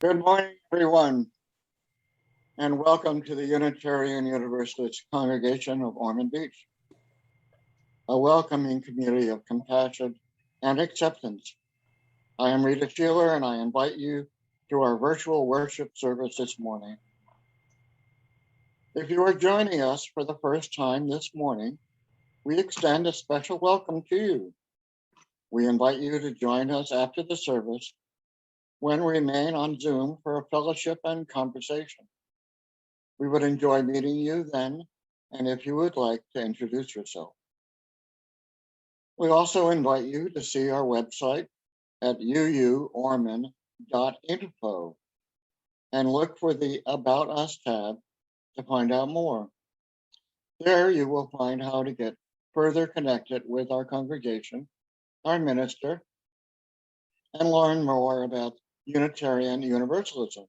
Good morning, everyone, and welcome to the Unitarian Universalist Congregation of Ormond Beach, a welcoming community of compassion and acceptance. I am Rita Sheeler, and I invite you to our virtual worship service this morning. If you are joining us for the first time this morning, we extend a special welcome to you. We invite you to join us after the service when we remain on Zoom for a fellowship and conversation. We would enjoy meeting you then, and if you would like to introduce yourself. We also invite you to see our website at uuormond.info and look for the About Us tab to find out more. There you will find how to get further connected with our congregation, our minister, and learn more about Unitarian Universalism.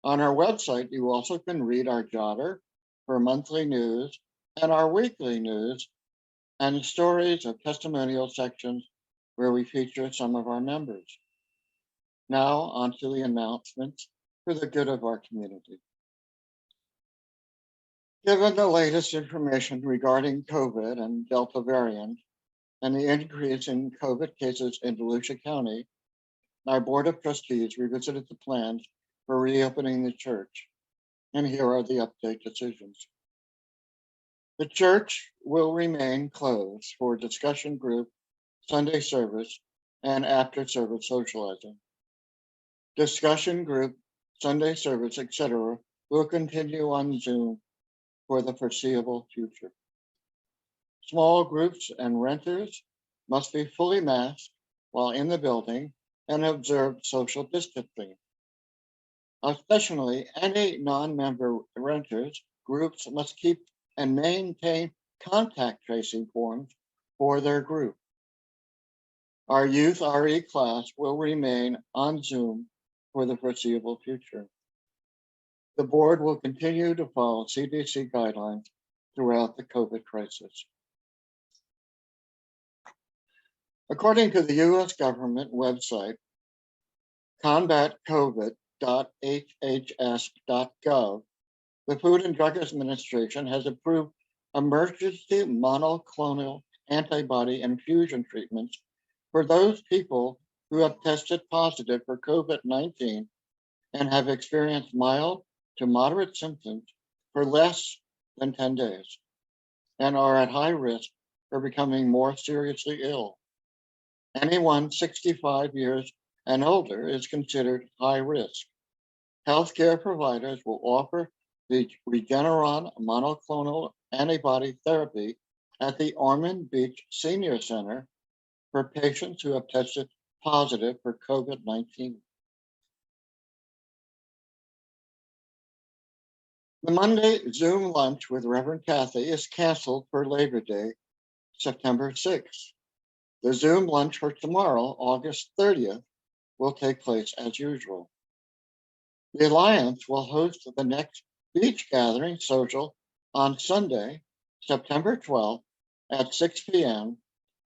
On our website, you also can read our jotter for monthly news and our weekly news and stories of testimonial sections where we feature some of our members. Now on to the announcements for the good of our community. Given the latest information regarding COVID and Delta variant and the increase in COVID cases in Volusia County, our Board of Trustees revisited the plans for reopening the church, and here are the update decisions. The church will remain closed for discussion group, Sunday service, and after service socializing. Discussion group, Sunday service, etc. will continue on Zoom for the foreseeable future. Small groups and renters must be fully masked while in the building and observe social distancing. Especially any non-member renters groups must keep and maintain contact tracing forms for their group. Our youth RE class will remain on Zoom for the foreseeable future. The board will continue to follow CDC guidelines throughout the COVID crisis. According to the US government website, combatcovid.hhs.gov, the Food and Drug Administration has approved emergency monoclonal antibody infusion treatments for those people who have tested positive for COVID-19 and have experienced mild to moderate symptoms for less than 10 days and are at high risk for becoming more seriously ill. Anyone 65 years and older is considered high risk. Healthcare providers will offer the Regeneron monoclonal antibody therapy at the Ormond Beach Senior Center for patients who have tested positive for COVID-19. The Monday Zoom lunch with Reverend Kathy is canceled for Labor Day, September 6th. The Zoom lunch for tomorrow, August 30th, will take place as usual. The Alliance will host the next beach gathering social on Sunday, September 12th at 6 p.m.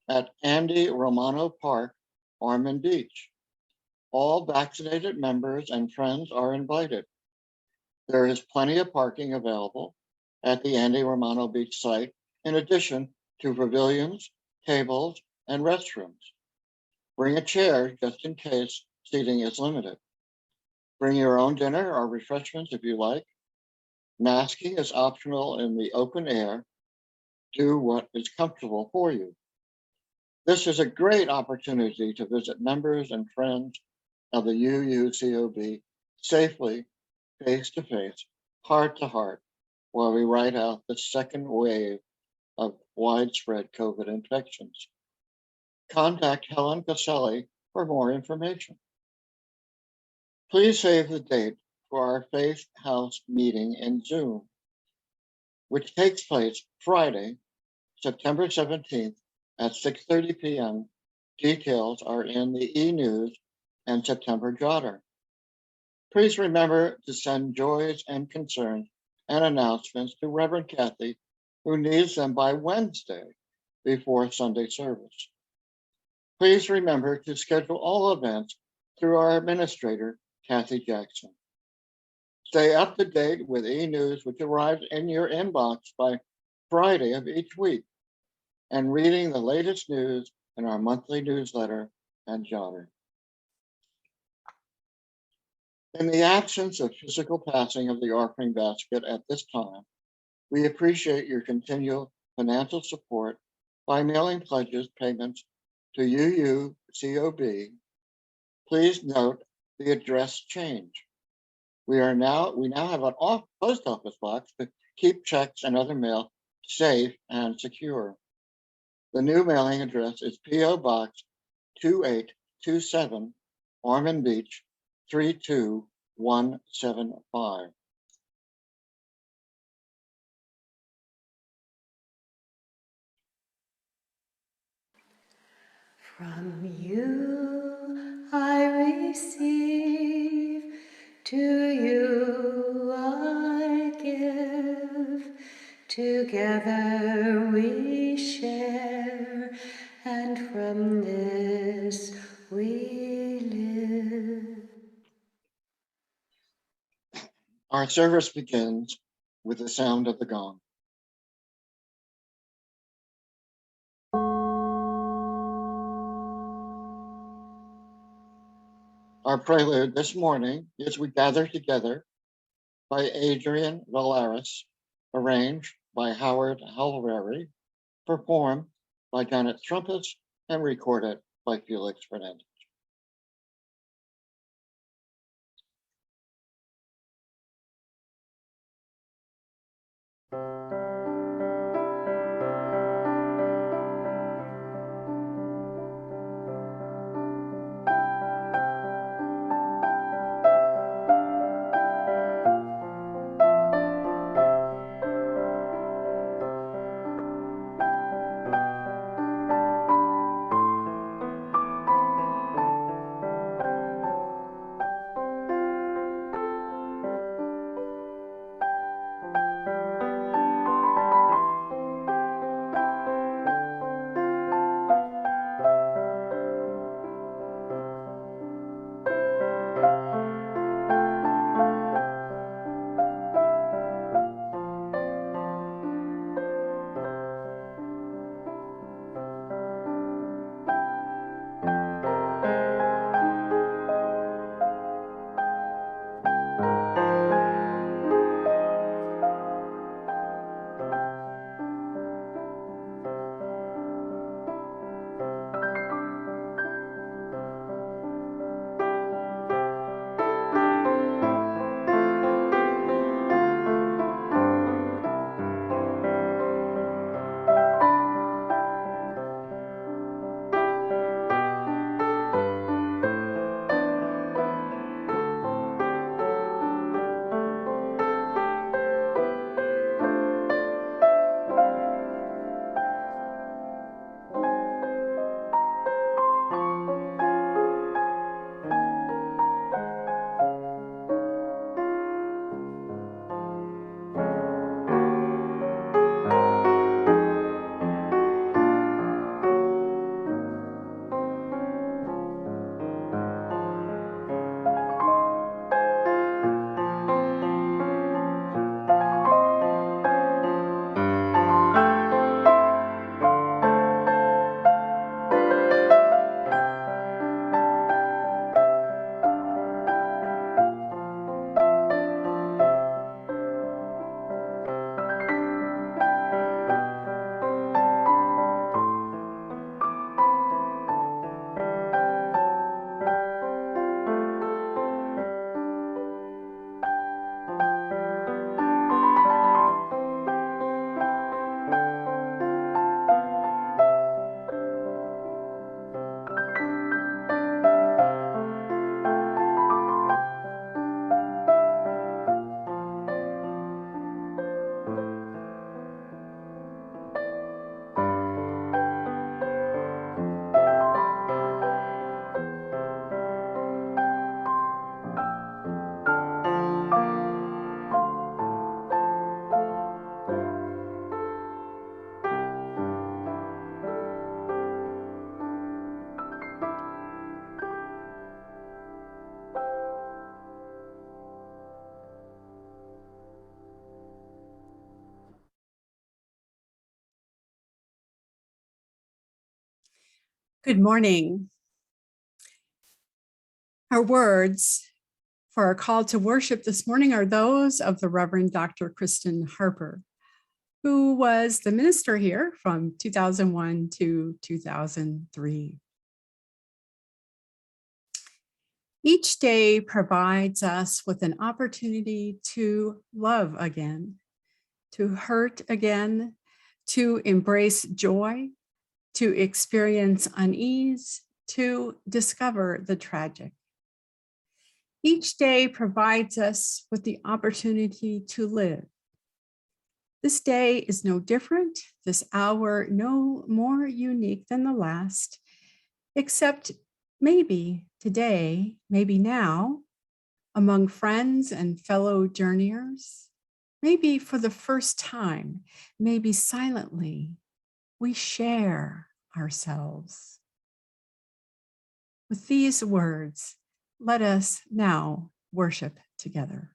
at Andy Romano Park, Ormond Beach. All vaccinated members and friends are invited. There is plenty of parking available at the Andy Romano Beach site, in addition to pavilions, tables, and restrooms. Bring a chair just in case seating is limited. Bring your own dinner or refreshments if you like. Masking is optional in the open air. Do what is comfortable for you. This is a great opportunity to visit members and friends of the UUCOB safely, face to face, heart to heart, while we ride out the second wave of widespread COVID infections. Contact Helen Caselli for more information. Please save the date for our Faith House meeting in Zoom, which takes place Friday, September 17th at 6:30 p.m. Details are in the e-news and September jotter. Please remember to send joys and concerns and announcements to Reverend Kathy, who needs them by Wednesday before Sunday service. Please remember to schedule all events through our administrator, Kathy Jackson. Stay up to date with e-news, which arrives in your inbox by Friday of each week, and reading the latest news in our monthly newsletter and genre. In the absence of physical passing of the offering basket at this time, we appreciate your continual financial support by mailing pledges payments to UUCOB. Please note the address change. We now have an post office box to keep checks and other mail safe and secure. The new mailing address is P.O. Box 2827, Ormond Beach, 32175. From you I receive, to you I give. Together we share, and from this we live. Our service begins with the sound of the gong. Our prelude this morning is We Gather Together by Adrian Valaris, arranged by Howard Halvery, performed by Janet Trumpets, and recorded by Felix Fernandez. Good morning. Our words for our call to worship this morning are those of the Reverend Dr. Kristen Harper, who was the minister here from 2001 to 2003. Each day provides us with an opportunity to love again, to hurt again, to embrace joy, to experience unease, to discover the tragic. Each day provides us with the opportunity to live. This day is no different, this hour no more unique than the last, except maybe today, maybe now, among friends and fellow journeyers, maybe for the first time, maybe silently, we share ourselves. With these words, let us now worship together.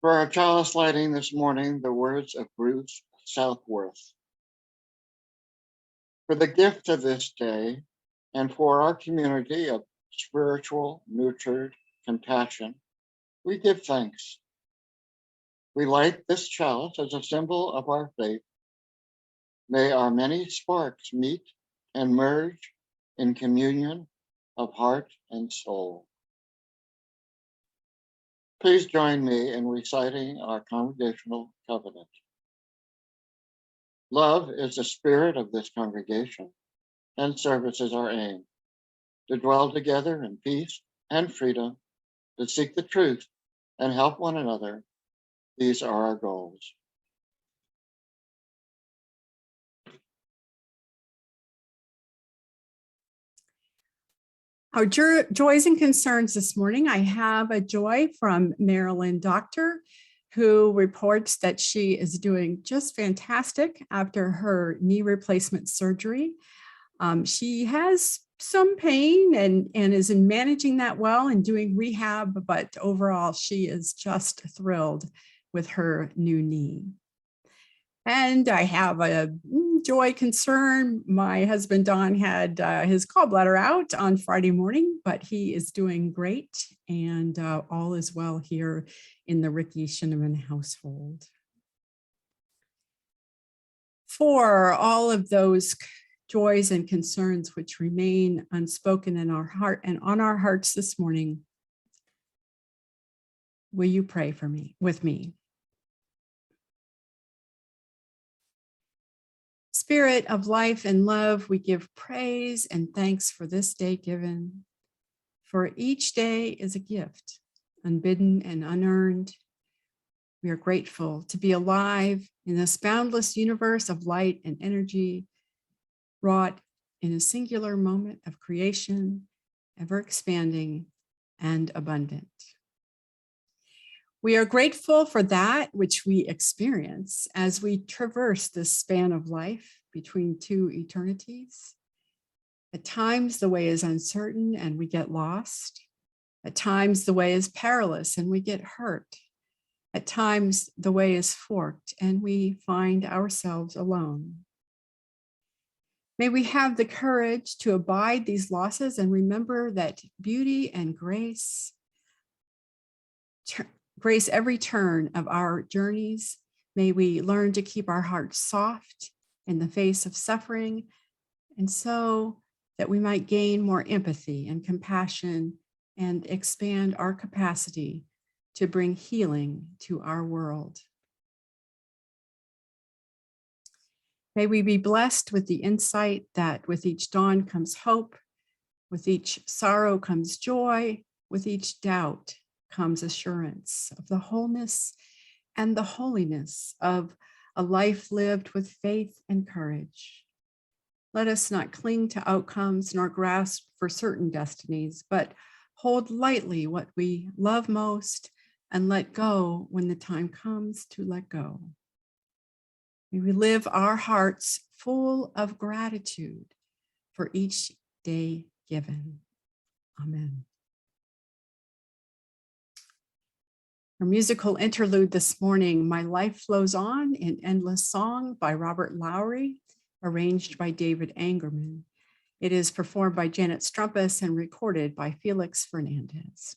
For our chalice lighting this morning, the words of Bruce Southworth. For the gift of this day and for our community of spiritual, nurtured compassion, we give thanks. We light this chalice as a symbol of our faith. May our many sparks meet and merge in communion of heart and soul. Please join me in reciting our congregational covenant. Love is the spirit of this congregation, and service is our aim, to dwell together in peace and freedom, to seek the truth and help one another. These are our goals. Our joys and concerns this morning, I have a joy from Marilyn Doctor, who reports that she is doing just fantastic after her knee replacement surgery. She has some pain and is managing that well and doing rehab, but overall she is just thrilled with her new knee. And I have a joy concern. My husband, Don, had his gallbladder out on Friday morning, but he is doing great and all is well here in the Ricky Shinneman household. For all of those joys and concerns which remain unspoken in our heart and on our hearts this morning, will you pray for me, with me? Spirit of life and love, we give praise and thanks for this day given. For each day is a gift, unbidden and unearned. We are grateful to be alive in this boundless universe of light and energy, wrought in a singular moment of creation, ever expanding and abundant. We are grateful for that which we experience as we traverse this span of life between two eternities. At times, the way is uncertain and we get lost. At times, the way is perilous and we get hurt. At times, the way is forked and we find ourselves alone. May we have the courage to abide these losses and remember that beauty and grace every turn of our journeys. May we learn to keep our hearts soft in the face of suffering, and so that we might gain more empathy and compassion and expand our capacity to bring healing to our world. May we be blessed with the insight that with each dawn comes hope, with each sorrow comes joy, with each doubt comes assurance of the wholeness and the holiness of a life lived with faith and courage. Let us not cling to outcomes nor grasp for certain destinies, but hold lightly what we love most and let go when the time comes to let go. May we live our hearts full of gratitude for each day given. Amen. Our musical interlude this morning, My Life Flows On in Endless Song by Robert Lowry, arranged by David Angerman. It is performed by Janet Strumpus and recorded by Felix Fernandez.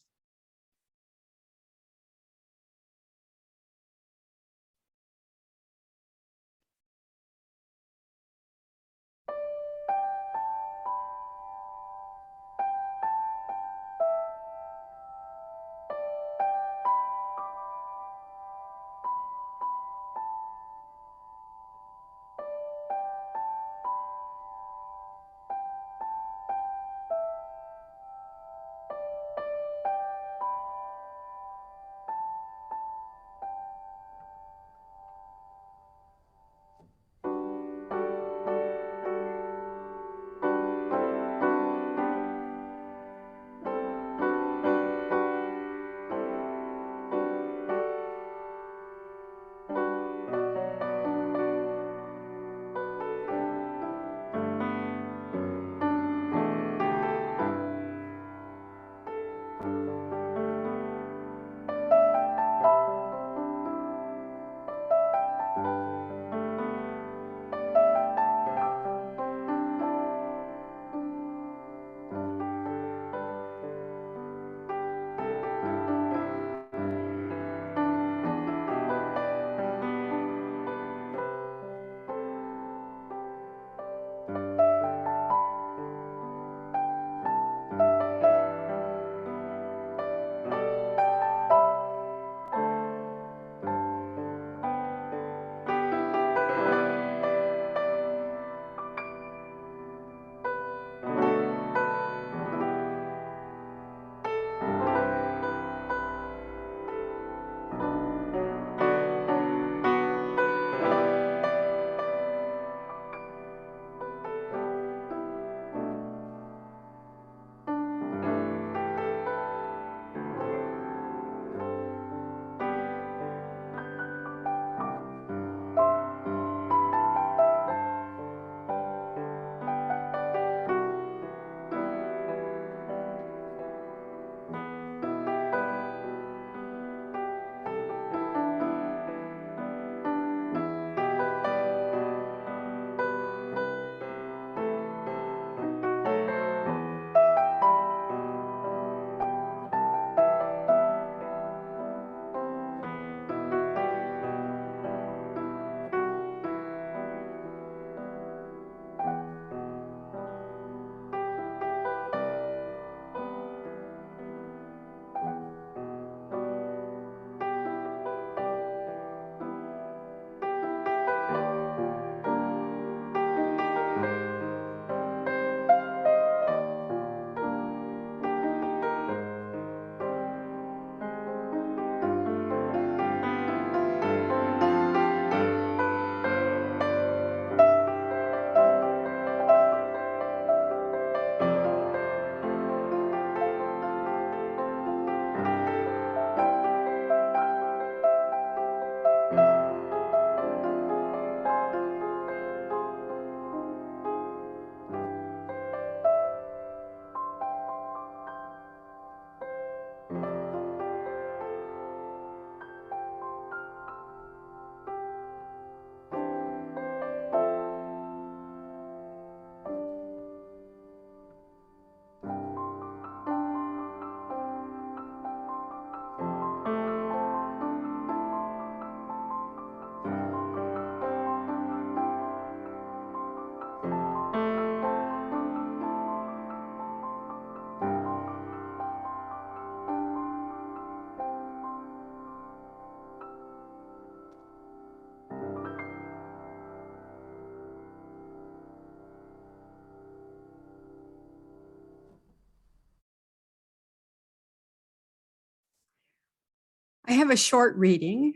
I have a short reading,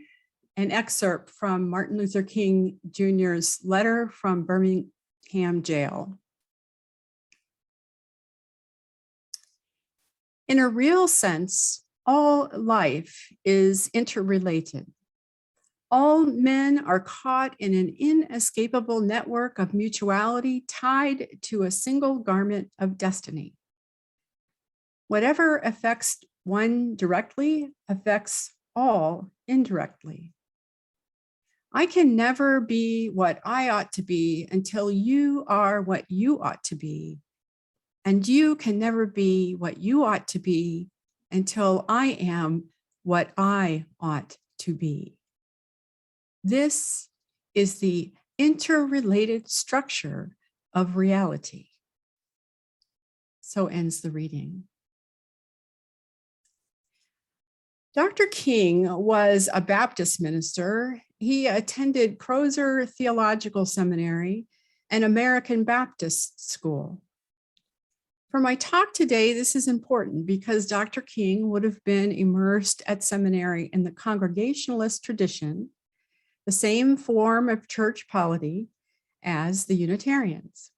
an excerpt from Martin Luther King Jr.'s letter from Birmingham jail. In a real sense, all life is interrelated. All men are caught in an inescapable network of mutuality tied to a single garment of destiny. Whatever affects one directly affects all indirectly. I can never be what I ought to be until you are what you ought to be. And you can never be what you ought to be until I am what I ought to be. This is the interrelated structure of reality. So ends the reading. Dr. King was a Baptist minister. He attended Crozer Theological Seminary and American Baptist School. For my talk today, this is important because Dr. King would have been immersed at seminary in the Congregationalist tradition, the same form of church polity as the Unitarians.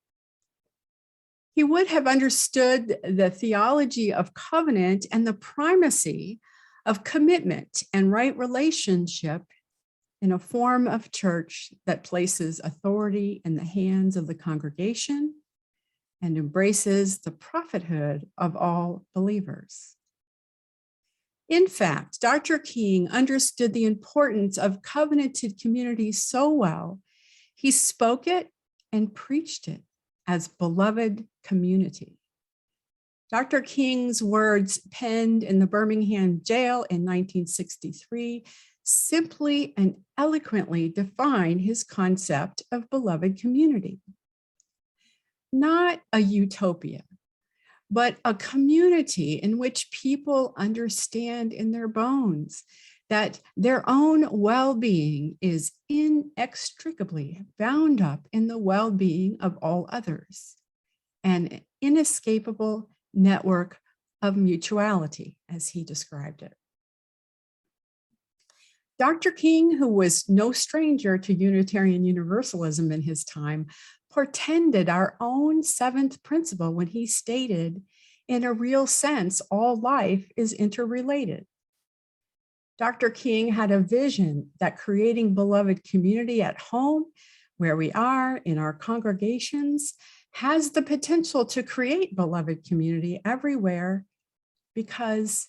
He would have understood the theology of covenant and the primacy of commitment and right relationship in a form of church that places authority in the hands of the congregation and embraces the prophethood of all believers. In fact, Dr. King understood the importance of covenanted community so well, he spoke it and preached it as beloved community. Dr. King's words penned in the Birmingham jail in 1963 simply and eloquently define his concept of beloved community. Not a utopia, but a community in which people understand in their bones that their own well-being is inextricably bound up in the well-being of all others, an inescapable network of mutuality, as he described it. Dr. King, who was no stranger to Unitarian Universalism in his time, portended our own seventh principle when he stated, in a real sense, all life is interrelated. Dr. King had a vision that creating beloved community at home, where we are in our congregations, has the potential to create beloved community everywhere, because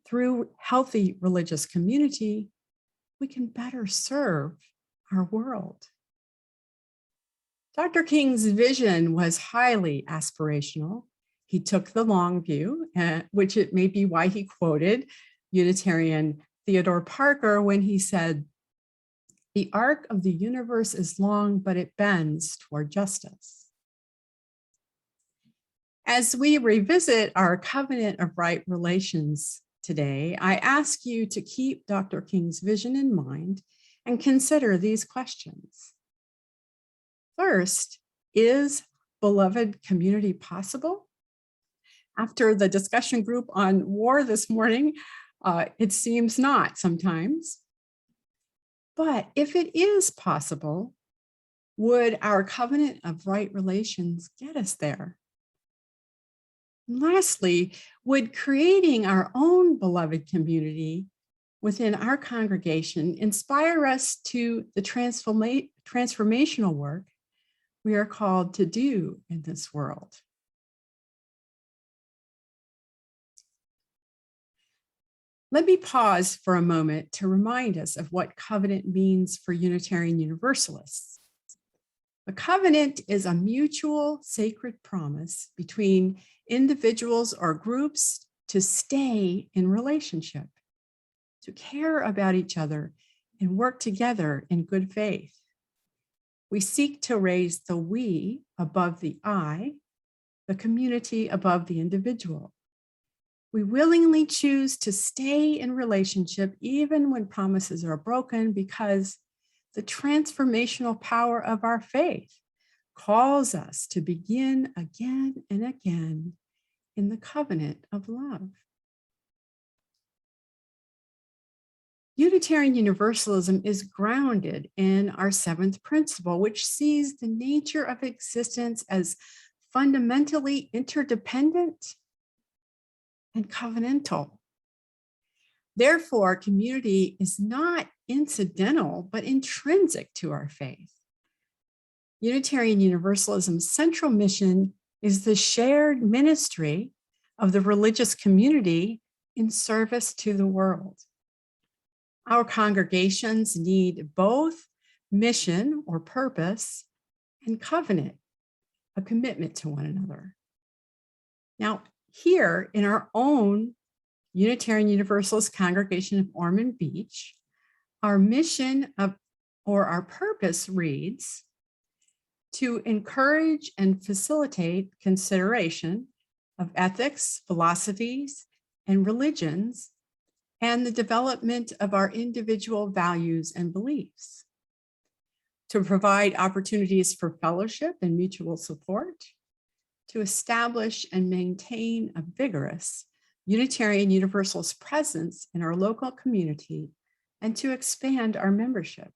through healthy religious community, we can better serve our world. Dr. King's vision was highly aspirational. He took the long view, which it may be why he quoted Unitarian Theodore Parker when he said, "The arc of the universe is long, but it bends toward justice." As we revisit our covenant of right relations today, I ask you to keep Dr. King's vision in mind and consider these questions. First, is beloved community possible? After the discussion group on war this morning, it seems not sometimes. But if it is possible, would our covenant of right relations get us there? And lastly, would creating our own beloved community within our congregation inspire us to the transformational work we are called to do in this world? Let me pause for a moment to remind us of what covenant means for Unitarian Universalists. A covenant is a mutual sacred promise between individuals or groups to stay in relationship, to care about each other, and work together in good faith. We seek to raise the we above the I, the community above the individual. We willingly choose to stay in relationship even when promises are broken, because the transformational power of our faith calls us to begin again and again in the covenant of love. Unitarian Universalism is grounded in our seventh principle, which sees the nature of existence as fundamentally interdependent and covenantal. Therefore, community is not incidental, but intrinsic to our faith. Unitarian Universalism's central mission is the shared ministry of the religious community in service to the world. Our congregations need both mission or purpose and covenant, a commitment to one another. Now, here in our own Unitarian Universalist Congregation of Ormond Beach, our mission or our purpose reads, to encourage and facilitate consideration of ethics, philosophies, and religions, and the development of our individual values and beliefs, to provide opportunities for fellowship and mutual support, to establish and maintain a vigorous Unitarian Universalist presence in our local community, and to expand our membership.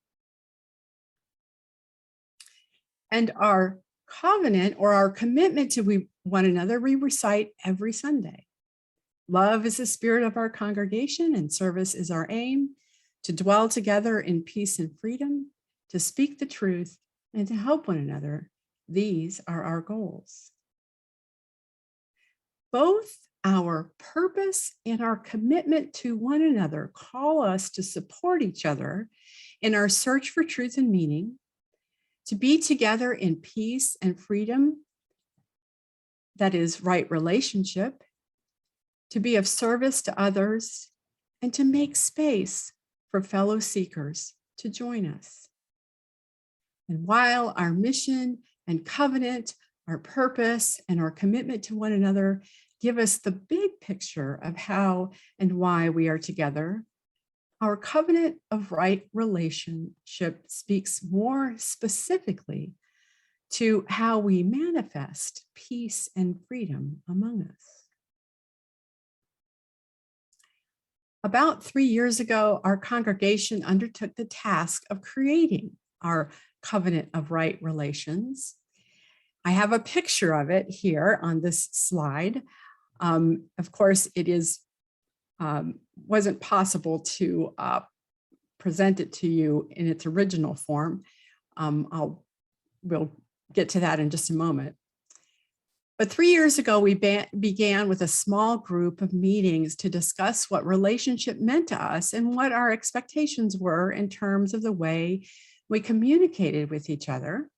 And our covenant or our commitment to one another, we recite every Sunday. Love is the spirit of our congregation, and service is our aim, to dwell together in peace and freedom, to speak the truth, and to help one another. These are our goals. Both our purpose and our commitment to one another call us to support each other in our search for truth and meaning, to be together in peace and freedom, that is, right relationship, to be of service to others, and to make space for fellow seekers to join us. And while our mission and covenant, our purpose, and our commitment to one another give us the big picture of how and why we are together, our covenant of right relationship speaks more specifically to how we manifest peace and freedom among us. About 3 years ago, our congregation undertook the task of creating our covenant of right relations. I have a picture of it here on this slide. Of course, it wasn't possible to present it to you in its original form. We'll get to that in just a moment. But 3 years ago, we began with a small group of meetings to discuss what relationship meant to us and what our expectations were in terms of the way we communicated with each other,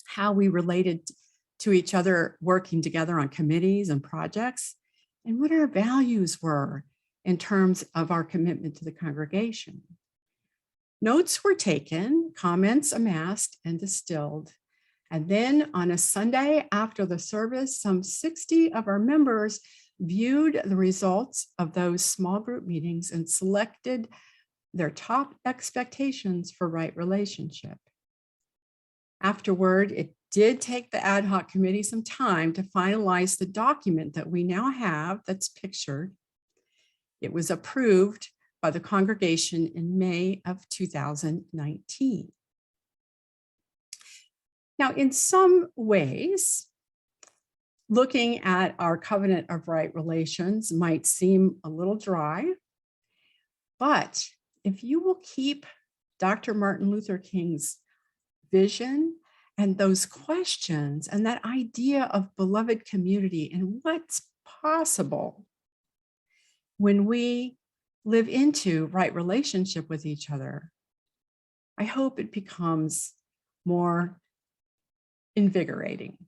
how we related to each other working together on committees and projects, and what our values were in terms of our commitment to the congregation. Notes were taken, comments amassed and distilled. And then on a Sunday after the service, some 60 of our members viewed the results of those small group meetings and selected their top expectations for right relationship. Afterward, it did take the ad hoc committee some time to finalize the document that we now have that's pictured. It was approved by the congregation in May of 2019. Now, in some ways, looking at our covenant of right relations might seem a little dry, but if you will keep Dr. Martin Luther King's vision and those questions and that idea of beloved community and what's possible when we live into right relationship with each other, I hope it becomes more invigorating.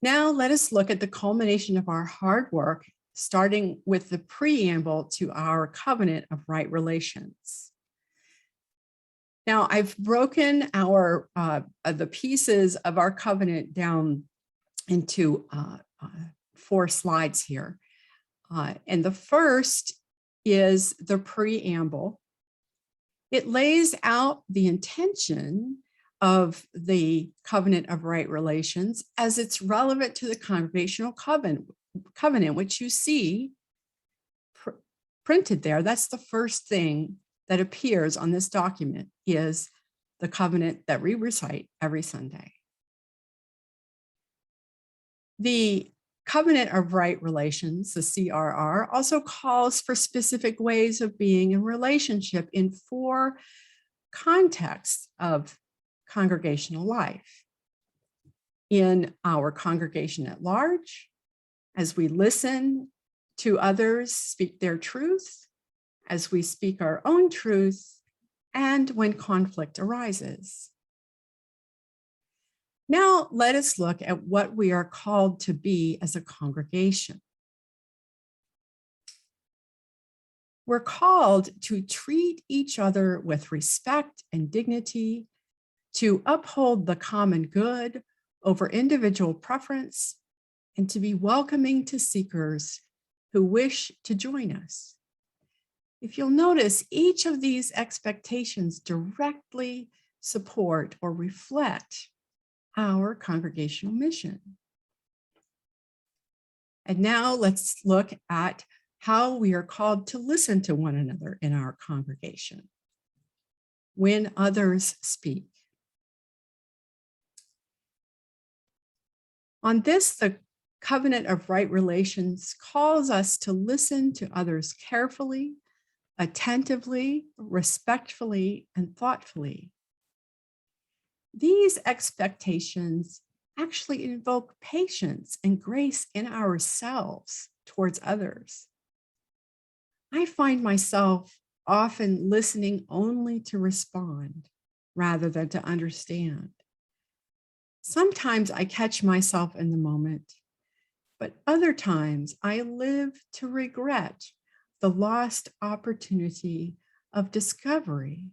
Now let us look at the culmination of our hard work, starting with the preamble to our covenant of right relations. Now I've broken the pieces of our covenant down into 4 slides here. And the first is the preamble. It lays out the intention of the covenant of right relations as it's relevant to the congregational covenant, which you see printed there. That's the first thing that appears on this document, is the covenant that we recite every Sunday. The covenant of right relations, the CRR, also calls for specific ways of being in relationship in 4 contexts of congregational life. In our congregation at large, as we listen to others speak their truth, as we speak our own truth, and when conflict arises. Now, let us look at what we are called to be as a congregation. We're called to treat each other with respect and dignity, to uphold the common good over individual preference, and to be welcoming to seekers who wish to join us. If you'll notice, each of these expectations directly support or reflect our congregational mission. And now let's look at how we are called to listen to one another in our congregation when others speak. On this, the covenant of right relations calls us to listen to others carefully, attentively, respectfully, and thoughtfully. These expectations actually invoke patience and grace in ourselves towards others. I find myself often listening only to respond rather than to understand. Sometimes I catch myself in the moment, but other times I live to regret the lost opportunity of discovery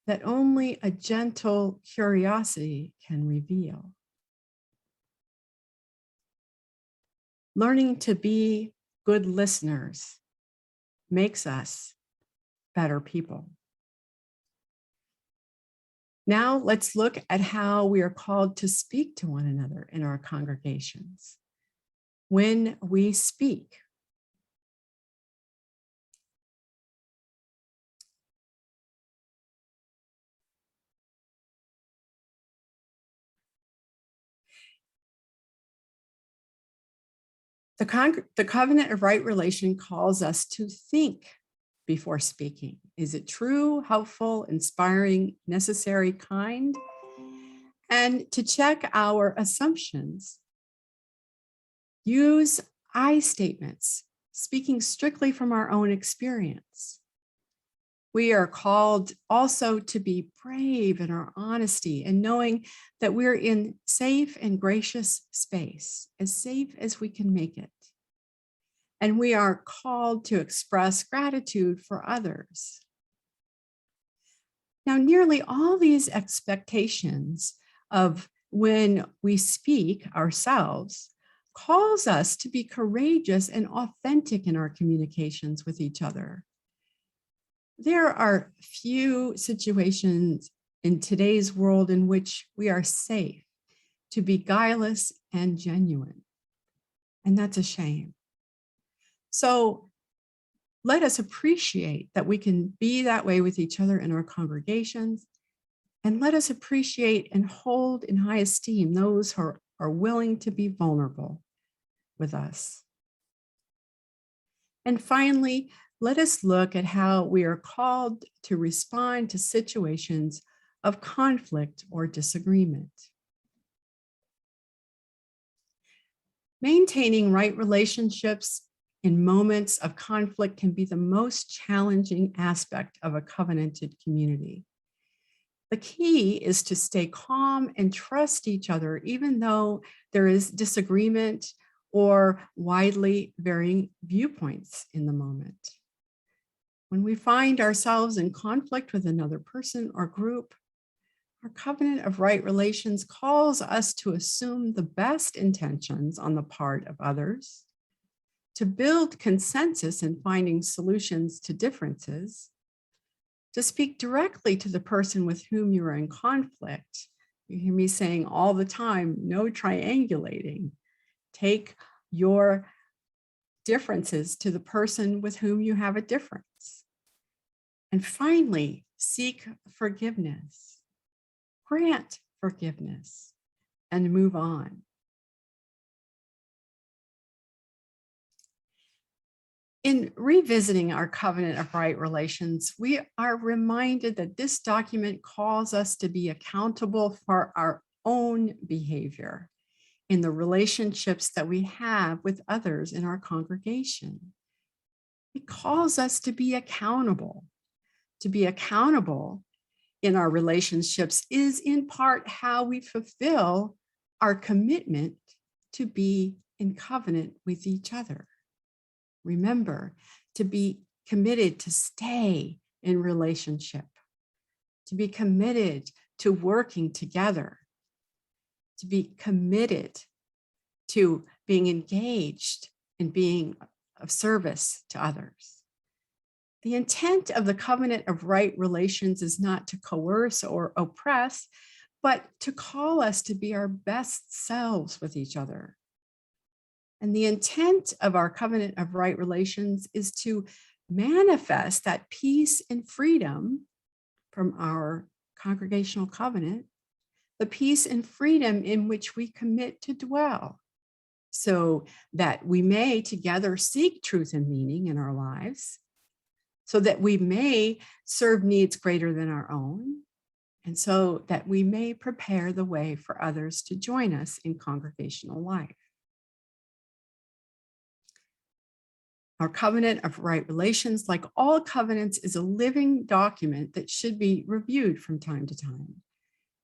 that only a gentle curiosity can reveal. Learning to be good listeners makes us better people. Now let's look at how we are called to speak to one another in our congregations. When we speak, the covenant of right relation calls us to think before speaking. Is it true, helpful, inspiring, necessary, kind? And to check our assumptions, use I statements, speaking strictly from our own experience. We are called also to be brave in our honesty and knowing that we're in safe and gracious space, as safe as we can make it. And we are called to express gratitude for others. Now, nearly all these expectations of when we speak ourselves calls us to be courageous and authentic in our communications with each other. There are few situations in today's world in which we are safe to be guileless and genuine, and that's a shame. So let us appreciate that we can be that way with each other in our congregations, and let us appreciate and hold in high esteem those who are willing to be vulnerable with us. And finally, let us look at how we are called to respond to situations of conflict or disagreement. Maintaining right relationships in moments of conflict can be the most challenging aspect of a covenanted community. The key is to stay calm and trust each other, even though there is disagreement or widely varying viewpoints in the moment. When we find ourselves in conflict with another person or group, our covenant of right relations calls us to assume the best intentions on the part of others, to build consensus in finding solutions to differences, to speak directly to the person with whom you are in conflict. You hear me saying all the time, no triangulating. Take your differences to the person with whom you have a difference. And finally, seek forgiveness, grant forgiveness, and move on. In revisiting our covenant of right relations, we are reminded that this document calls us to be accountable for our own behavior in the relationships that we have with others in our congregation. It calls us to be accountable. To be accountable in our relationships is in part how we fulfill our commitment to be in covenant with each other. Remember, to be committed to stay in relationship, to be committed to working together, to be committed to being engaged and being of service to others. The intent of the covenant of right relations is not to coerce or oppress, but to call us to be our best selves with each other. And the intent of our covenant of right relations is to manifest that peace and freedom from our congregational covenant, the peace and freedom in which we commit to dwell, so that we may together seek truth and meaning in our lives, so that we may serve needs greater than our own, and so that we may prepare the way for others to join us in congregational life. Our covenant of right relations, like all covenants, is a living document that should be reviewed from time to time.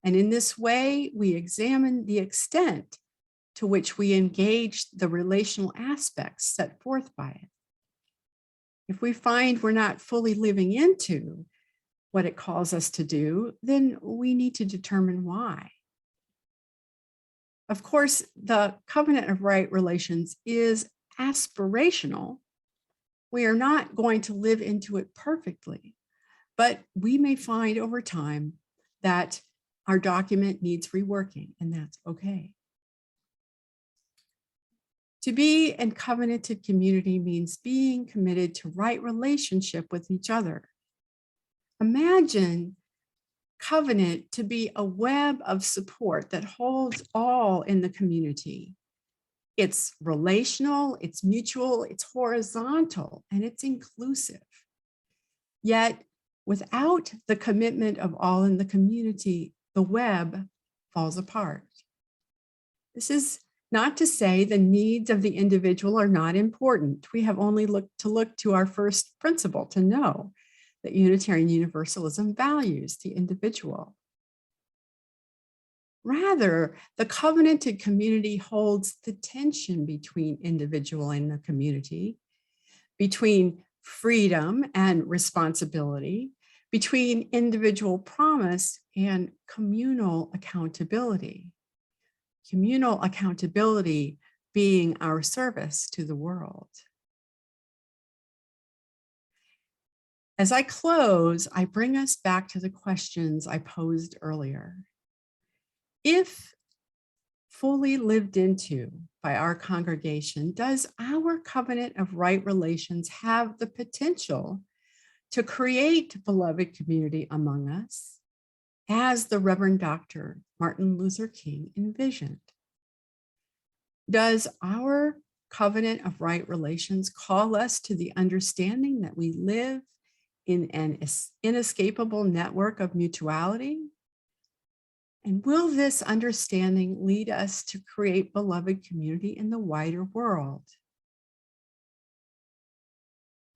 And in this way, we examine the extent to which we engage the relational aspects set forth by it. If we find we're not fully living into what it calls us to do, then we need to determine why. Of course, the covenant of right relations is aspirational. We are not going to live into it perfectly, but we may find over time that our document needs reworking, and that's okay. To be in covenanted community means being committed to right relationship with each other. Imagine covenant to be a web of support that holds all in the community. It's relational, it's mutual, it's horizontal, and it's inclusive. Yet, without the commitment of all in the community, the web falls apart. This is not to say the needs of the individual are not important. We have only look to our first principle to know that Unitarian Universalism values the individual. Rather, the covenanted community holds the tension between individual and the community, between freedom and responsibility, between individual promise and communal accountability. Communal accountability being our service to the world. As I close, I bring us back to the questions I posed earlier. If fully lived into by our congregation, does our covenant of right relations have the potential to create beloved community among us, as the Reverend Dr. Martin Luther King envisioned? Does our covenant of right relations call us to the understanding that we live in an inescapable network of mutuality? And will this understanding lead us to create beloved community in the wider world?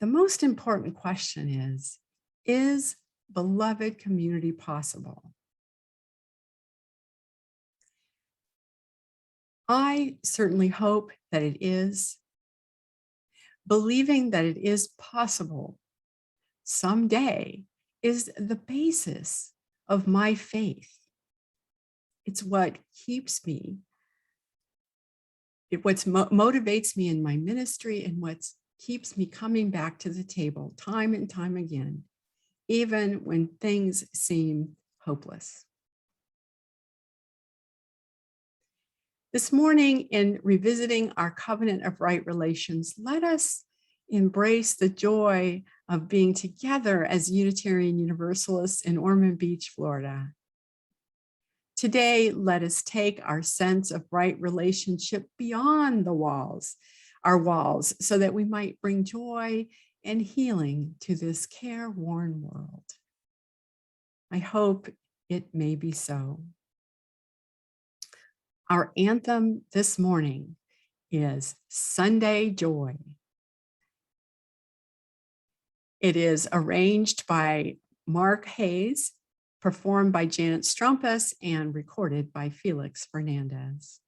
The most important question is beloved community possible? I certainly hope that it is. Believing that it is possible someday is the basis of my faith. It's what keeps me, what motivates me in my ministry, and what keeps me coming back to the table time and time again, even when things seem hopeless. This morning, in revisiting our covenant of right relations, let us embrace the joy of being together as Unitarian Universalists in Ormond Beach, Florida. Today, let us take our sense of right relationship beyond our walls, so that we might bring joy and healing to this careworn world. I hope it may be so. Our anthem this morning is Sunday Joy. It is arranged by Mark Hayes, performed by Janet Strumpus, and recorded by Felix Fernandez.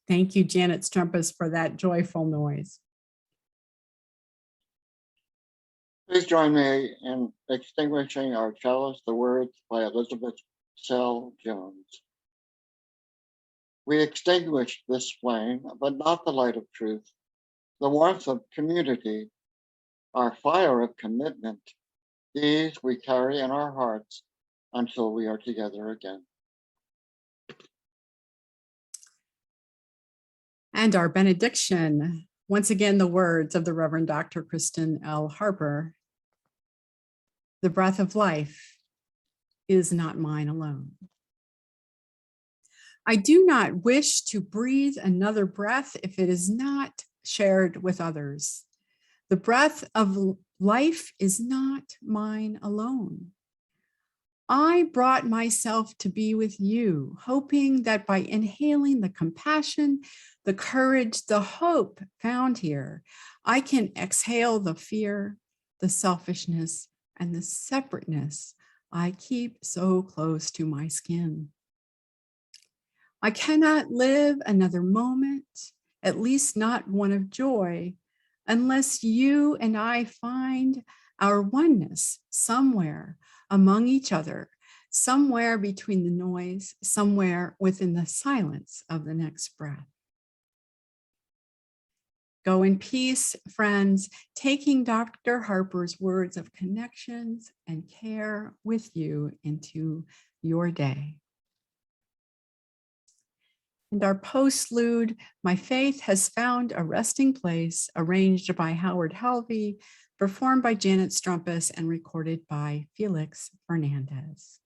Thank you, Janet Strumpus, for that joyful noise. Please join me in extinguishing our chalice, the words by Elizabeth Sell Jones. We extinguish this flame, but not the light of truth, the warmth of community, our fire of commitment. These we carry in our hearts until we are together again. And our benediction, once again, the words of the Reverend Dr. Kristen L. Harper. The breath of life is not mine alone. I do not wish to breathe another breath if it is not shared with others. The breath of life is not mine alone. I brought myself to be with you, hoping that by inhaling the compassion, the courage, the hope found here, I can exhale the fear, the selfishness, and the separateness I keep so close to my skin. I cannot live another moment, at least not one of joy, unless you and I find our oneness somewhere among each other, somewhere between the noise, somewhere within the silence of the next breath. Go in peace, friends, taking Dr. Harper's words of connections and care with you into your day. And our postlude, My Faith Has Found a Resting Place, arranged by Howard Halvey, performed by Janet Strumpus, and recorded by Felix Fernandez.